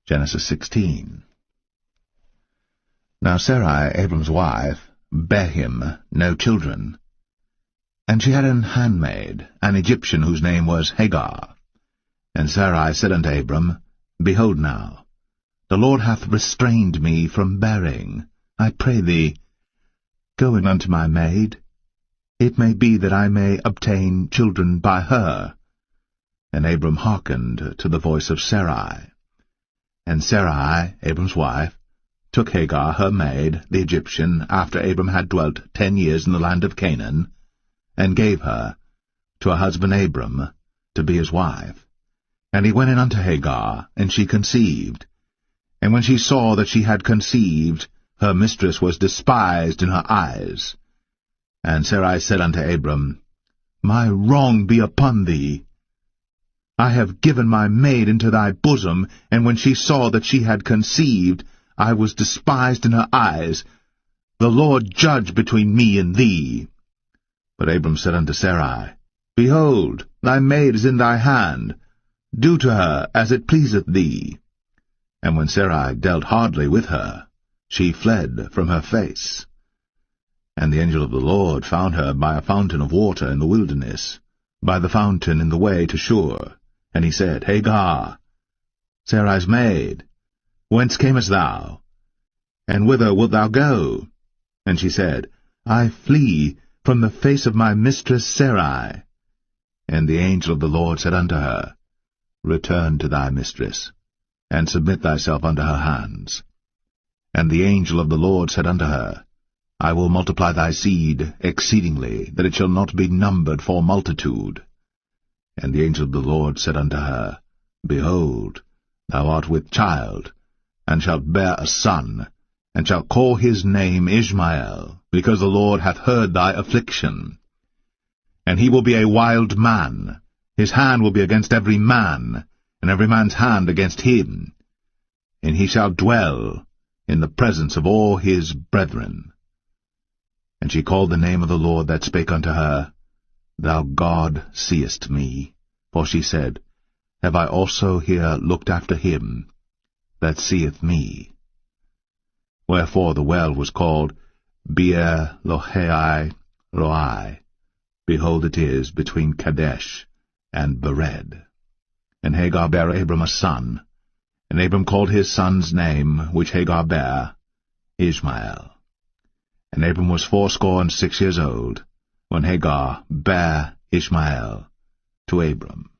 Genesis 16. Now Sarai, Abram's wife, bare him no children. And she had an handmaid, an Egyptian, whose name was Hagar. And Sarai said unto Abram, Behold now, the Lord hath restrained me from bearing. I pray thee, go in unto my maid. It may be that I may obtain children by her. And Abram hearkened to the voice of Sarai. And Sarai, Abram's wife, took Hagar her maid, the Egyptian, after Abram had dwelt 10 years in the land of Canaan, and gave her to her husband Abram to be his wife. And he went in unto Hagar, and she conceived. And when she saw that she had conceived, her mistress was despised in her eyes. And Sarai said unto Abram, My wrong be upon thee. I have given my maid into thy bosom, and when she saw that she had conceived, I was despised in her eyes. The Lord judge between me and thee. But Abram said unto Sarai, Behold, thy maid is in thy hand. Do to her as it pleaseth thee. And when Sarai dealt hardly with her, she fled from her face. And the angel of the Lord found her by a fountain of water in the wilderness, by the fountain in the way to Shur. And he said, Hagar, Sarai's maid, whence camest thou? And whither wilt thou go? And she said, I flee from the face of my mistress Sarai. And the angel of the Lord said unto her, Return to thy mistress, and submit thyself unto her hands. And the angel of the Lord said unto her, I will multiply thy seed exceedingly, that it shall not be numbered for multitude. And the angel of the Lord said unto her, Behold, thou art with child, and shalt bear a son, and shalt call his name Ishmael, because the Lord hath heard thy affliction. And he will be a wild man, his hand will be against every man, and every man's hand against him. And he shall dwell in the presence of all his brethren. And she called the name of the Lord that spake unto her, Thou God seest me. For she said, Have I also here looked after him that seeth me? Wherefore the well was called Beer Lohai Roi. Behold, it is between Kadesh and Bered. And Hagar bare Abram a son, and Abram called his son's name, which Hagar bare, Ishmael. And Abram was 86 years old, when Hagar bare Ishmael to Abram.